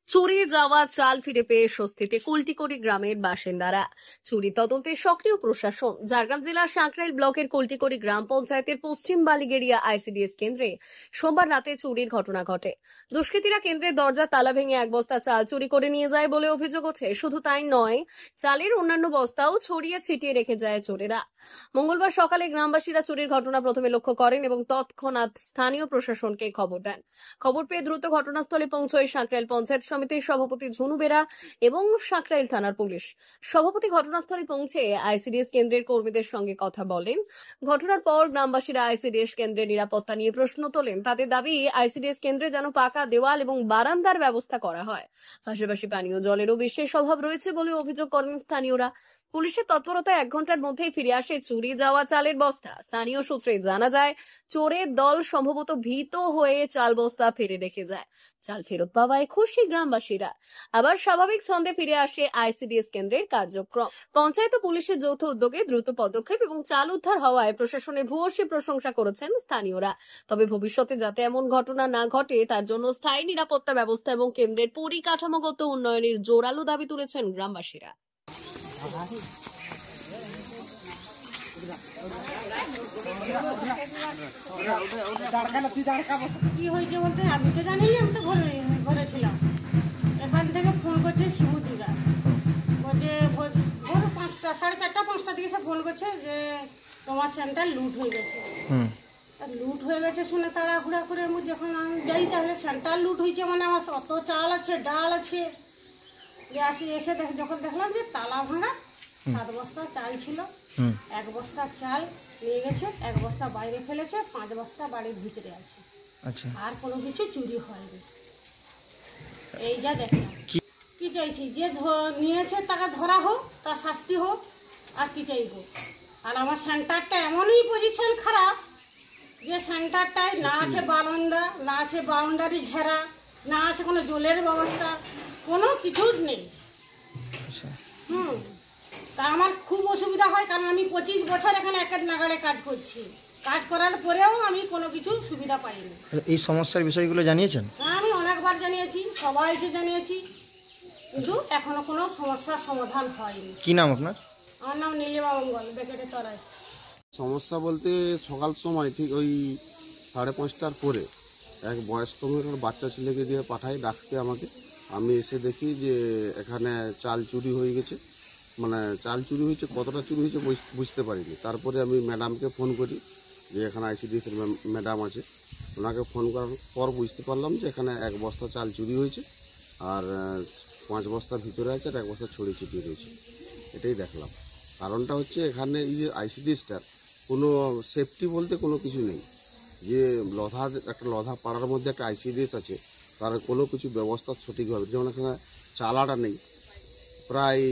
চুরি যাওয়া চাল ফিরে পেয়ে স্বস্তিতে কুলটিকড়ি গ্রামের বাসিন্দারা। চুরি তদন্তে সক্রিয় প্রশাসন। ঝাড়গ্রাম জেলার সাঁকরাইল ব্লকের কুলটিকড়ি গ্রাম পঞ্চায়েতের পশ্চিম বালিগেড়িয়া আইসিডিএস কেন্দ্রে সোমবার রাতে চুরির ঘটনা ঘটে। দুষ্কৃতীরা কেন্দ্রের দরজা তালা ভেঙে এক বস্তা চাল চুরি করে নিয়ে যায় বলে অভিযোগ ওঠে। শুধু তাই নয়, চালের অন্যান্য বস্তাও ছড়িয়ে ছিটিয়ে রেখে যায় চোরেরা। মঙ্গলবার সকালে গ্রামবাসীরা চুরির ঘটনা প্রথমে লক্ষ্য করেন এবং তৎক্ষণাৎ স্থানীয় প্রশাসনকে খবর দেন। খবর পেয়ে দ্রুত ঘটনাস্থলে পৌঁছয় সাঁকরাইল পঞ্চায়েত সমিতির সভাপতি ঝুনু বেরা এবং সাঁকরাইল থানার পুলিশ। সভাপতি ঘটনাস্থলে পৌঁছে আইসিডিএস কেন্দ্রের কর্মীদের সঙ্গে কথা বলেন। ঘটনার পর গ্রামবাসীরা আইসিডিএস কেন্দ্রের নিরাপত্তা নিয়ে প্রশ্ন তোলেন। তাদের দাবি, আইসিডিএস কেন্দ্রে যেন পাকা দেওয়াল এবং বারান্দার ব্যবস্থা করা হয়। পাশাপাশি পানীয় জলেরও বিশেষ অভাব রয়েছে বলে অভিযোগ করেন স্থানীয়রা। পুলিশের তৎপরতায় 1 ঘন্টার মধ্যেই ফিরে আসে চুরি যাওয়া চালের বস্তা। স্থানীয় সূত্রে জানা যায়, চোরের দল সম্ভবত ভীত হয়ে চাল বস্তা ফেলে রেখে যায়। চাল ফেরত পাওয়ায় খুশি গ্রামবাসীরা। আবার স্বাভাবিক ছন্দে ফিরে আসে আইসিডিএস কেন্দ্রের কার্যক্রম। পঞ্চায়েত ও পুলিশের যৌথ উদ্যোগে দ্রুত পদক্ষেপ এবং চাল উদ্ধার হওয়ায় প্রশাসনের ভূয়সী প্রশংসা করেছেন স্থানীয়রা। তবে ভবিষ্যতে যাতে এমন ঘটনা না ঘটে তার জন্য স্থায়ী নিরাপত্তা ব্যবস্থা এবং কেন্দ্রের পরিকাঠামোগত উন্নয়নের জোরালো দাবি তুলেছেন গ্রামবাসীরা। কি হয়েছে বলতে আমি তো জানি, আমি তো ঘরে ছিলাম। এখান থেকে ফোন করছে শিমুদিরা, বলছে ভোর 5টা, 4:30, 5টা দিকে সে ফোন করছে যে তোমার সেন্টার লুট হয়ে গেছে। লুট হয়ে গেছে শুনে তাড়াহুড়া করে যখন আমি যাই, তাহলে সেন্টার লুট হয়েছে মানে আমার অত চাল আছে, ডাল আছে। এসে যখন দেখলাম যে তালা ভাঙা, 7 বস্তা চাল ছিল। 1 বস্তা চাল নিয়ে গেছে, 1 বস্তা বাইরে ফেলেছে, 5 বস্তা বাড়ির ভিতরে আছে। আচ্ছা, আর কোনো কিছু চুরি হয়নি। এই যা দেখলাম। কি চাইছি, যে নিয়েছে তাকে ধরা হোক, তার শাস্তি হোক, আর কি চাইবো। আর আমার সেন্টারটা এমনই পজিশন খারাপ যে সেন্টারটায় না আছে বারান্দা, না আছে বাউন্ডারি ঘেরা, না আছে কোনো জলের ব্যবস্থা, কোনো কিছু নেই। তা আমার খুব অসুবিধা হয়, কারণ আমি 25 বছর এখানে একের নাগাড়ে কাজ করছি। কাজ করার পরেও আমি কোনো কিছু সুবিধা পাইনি। এই সমস্যার বিষয়গুলো জানিয়েছেন? হ্যাঁ, আমি অনেকবার জানিয়েছি, সবাইকে জানিয়েছি, কিন্তু এখনো কোনো সমস্যার সমাধান হয়নি। কি নাম আপনার? আমার নাম নীলিমা মঙ্গল, বেকেটে তরাই। সমস্যা বলতে সকাল সময় ঠিক ওই 5:30টার পরে এক বয়স্ক বাচ্চা ছেলেকে দিয়ে পাঠায় ডাকতে আমাকে। আমি এসে দেখি যে এখানে চাল চুরি হয়ে গেছে। মানে চাল চুরি হয়েছে, কতটা চুরি হয়েছে বুঝতে পারিনি। তারপরে আমি ম্যাডামকে ফোন করি যে এখানে আইসিডিএসের ম্যাডাম আছে। ওনাকে ফোন করার পর বুঝতে পারলাম যে এখানে 1 বস্তা চাল চুরি হয়েছে, আর 5 বস্তা ভিতরে আছে, আর 1 বস্তা ছড়িয়ে ছিটিয়ে রয়েছে। এটাই দেখলাম। কারণটা হচ্ছে এখানে এই যে আইসিডিএসটার কোনো সেফটি বলতে কোনো কিছু নেই। যে একটা লধা পাড়ার মধ্যে একটা আইসিডিএস আছে, তার কোনো কিছু ব্যবস্থা সঠিকভাবে, যেমন এখানে চালাটা নেই। প্রায়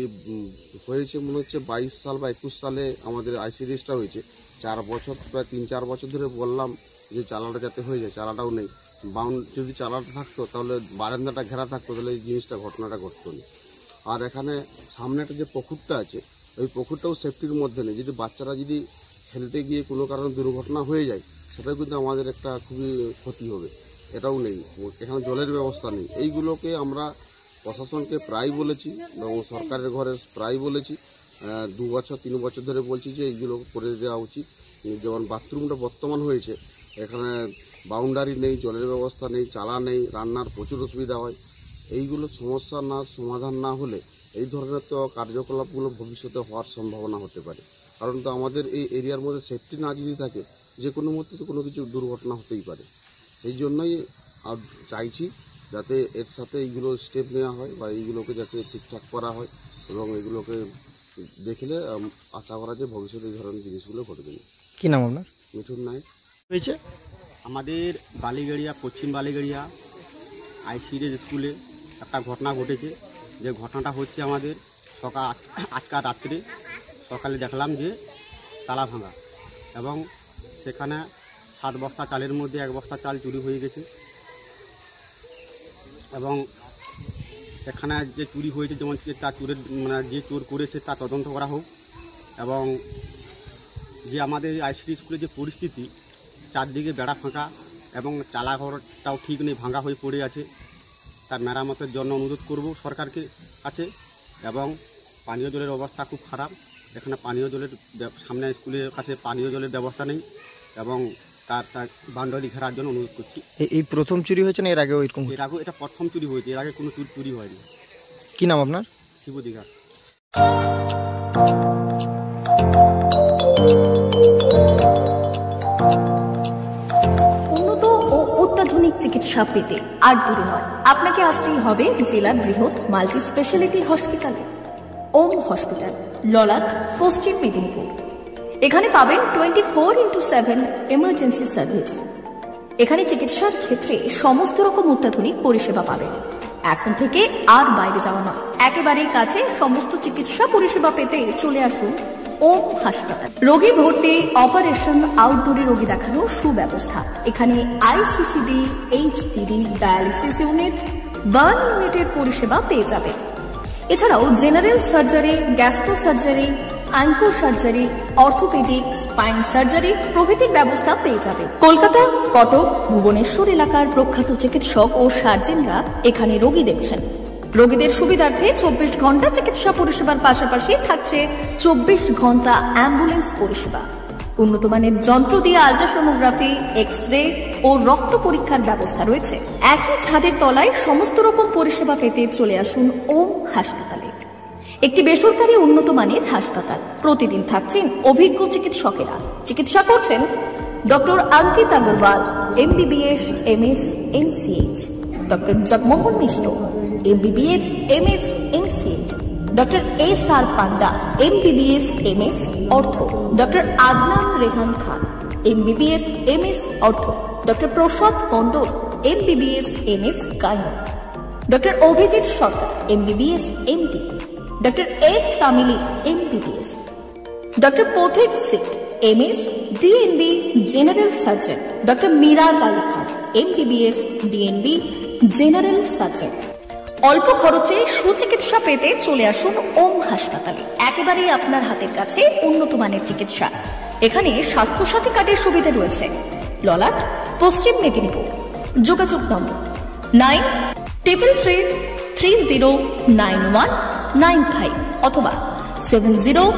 হয়েছে মনে হচ্ছে 22 সাল বা 21 সালে আমাদের আইসিডিএসটা হয়েছে। 4 বছর, প্রায় 3-4 বছর ধরে বললাম যে চালাটা যাতে হয়ে যায়, চালাটাও নেই। যদি চালাটা থাকতো তাহলে বারান্দাটা ঘেরা থাকতো, তাহলে এই জিনিসটা ঘটনাটা ঘটতো না। আর এখানে সামনে একটা যে পুকুরটা আছে, ওই পুকুরটাও সেফটির মধ্যে নেই। যদি বাচ্চারা যদি খেলতে গিয়ে কোনো কারণে দুর্ঘটনা হয়ে যায়, সেটাও কিন্তু আমাদের একটা খুবই ক্ষতি হবে। এটাও নেই, এখানে জলের ব্যবস্থা নেই। এইগুলোকে আমরা প্রশাসনকে প্রায় বলেছি এবং সরকারের ঘরে প্রায় বলেছি। 2 বছর 3 বছর ধরে বলছি যে এইগুলো করে দেওয়া উচিত। যেমন বাথরুমটা বর্তমান হয়েছে, এখানে বাউন্ডারি নেই, জলের ব্যবস্থা নেই, চালা নেই, রান্নার প্রচুর অসুবিধা হয়। এইগুলো সমস্যা সমাধান না হলে এই ধরনের তো কার্যকলাপগুলো ভবিষ্যতে হওয়ার সম্ভাবনা হতে পারে। কারণ তো আমাদের এই এরিয়ার মধ্যে সেফটি না যদি থাকে, যে কোনো মুহূর্তে তো কোনো কিছু দুর্ঘটনা হতেই পারে। এই জন্যই চাইছি যাতে এর সাথে এইগুলো স্টেপ নেওয়া হয় বা এইগুলোকে যাতে ঠিকঠাক করা হয়, এবং এগুলোকে দেখলে আশা করা যায় ভবিষ্যতে এই ধরনের জিনিসগুলো ঘটবে না। কি নাম আপনার? মিঠুন নায়ক। হয়েছে আমাদের বালিগেড়িয়া, পশ্চিম বালিগেড়িয়া আইসিডিএস স্কুলে একটা ঘটনা ঘটেছে। যে ঘটনাটা হচ্ছে আমাদের আজকাল রাত্রে সকালে দেখলাম যে তালা ভাঙা, এবং সেখানে 7 বস্তা চালের মধ্যে 1 বস্তা চাল চুরি হয়ে গেছে। এবং এখানে যে চুরি হয়েছে, যেমন তার চোরের যে চোর করেছে তার তদন্ত করা হোক, এবং যে আমাদের আইসিডি স্কুলের যে পরিস্থিতি, চারদিকে বেড়া ফাঁকা এবং চালাঘরটাও ঠিক নেই, ভাঙা হয়ে পড়ে আছে। তার মেরামতের জন্য অনুরোধ করব সরকারকে কাছে। এবং পানীয় জলের অবস্থা খুব খারাপ, এখানে পানীয় জলের সামনে স্কুলের কাছে পানীয় জলের ব্যবস্থা নেই এবং তার বাউন্ডারি ঘেরার জন্য অনুরোধ করছি। এই প্রথম চুরি হয়েছে না এর আগে এরকম? এর আগে এটা প্রথম চুরি হয়েছে, এর আগে কোনো চুরি হয়নি। কি নাম আপনার? শিবু দিঘা। উন্নত ও অত্যাধুনিক চিকিৎসা পেতে আর দূরে নয়, আপনাকে আসতেই হবে জেলার বৃহৎ মাল্টি স্পেশালিটি হসপিটালে। ওম হসপিটাল, ললাট, পশ্চিম মেদিনীপুর। এখানে পাবেন 24x7 এমার্জেন্সি সার্ভিস। এখানে চিকিৎসার ক্ষেত্রে সমস্ত রকম অত্যাধুনিক পরিষেবা পাবেন। এখন থেকে আর বাইরে যাওয়া নয়, একেবারেই কাছে সমস্ত চিকিৎসা পরিষেবা পেতে চলে আসুন ওম হাসপাতাল। রোগী ভর্তি, অপারেশন, আউটডোরে রোগী দেখানোর সুব্যবস্থা। এখানে ICCD, HDD, dialysis unit, burn ইউনিটের পরিষেবা পেয়ে যাবে। এছাড়াও general surgery, gastro surgery, onco surgery, orthopaedic, spine surgery প্রভৃতির ব্যবস্থা পেয়ে যাবে। কলকাতা, কটক, ভুবনেশ্বর এলাকার প্রখ্যাত চিকিৎসক ও সার্জেনরা এখানে রোগী দেখছেন। রোগীদের সুবিধার্থে 24 ঘন্টা চিকিৎসা পরিষেবার পাশাপাশি থাকছে 24 ঘন্টা অ্যাম্বুলেন্স পরিষেবা। উন্নত মানের যন্ত্র দিয়ে আল্ট্রাসোনোগ্রাফি, এক্স-রে ও রক্ত পরীক্ষার ব্যবস্থা রয়েছে। একই ছাদের তলায় সমস্ত রকম পরিষেবা পেতে চলে আসুন ওম হাসপাতালে। একটি বেসরকারি উন্নত মানের হাসপাতাল। প্রতিদিন থাকছেন অভিজ্ঞ চিকিৎসকেরা। চিকিৎসা করছেন doctor Ankit Agarwal, MBBS, MS, MCH, doctor Jagmohan Mishra, MBBS, MS, MCH, doctor SR Panda, MBBS, MS, ortho, doctor Adnan Rehan Khan, MBBS, MS, ortho, doctor Prasad Mondal, MBBS, MS, gynae, doctor Abhijit Sarkar, MBBS, MD, doctor S Tamili, MBBS, doctor Pathik Sit, MS, DNB, general surgeon, doctor Miraj Ali Khan, MBBS, DNB, general surgeon. অল্প খরচে সুচিকিৎসা পেতে চলে আসুন ওম হাসপাতালে। একেবারেই আপনার হাতের কাছে উন্নত মানের চিকিৎসা। এখানে স্বাস্থ্যসাথী কার্ডের সুবিধা রয়েছে। ললাট, পশ্চিম মেদিনীপুর। যোগাযোগ নম্বর 9333309195 অথবা 70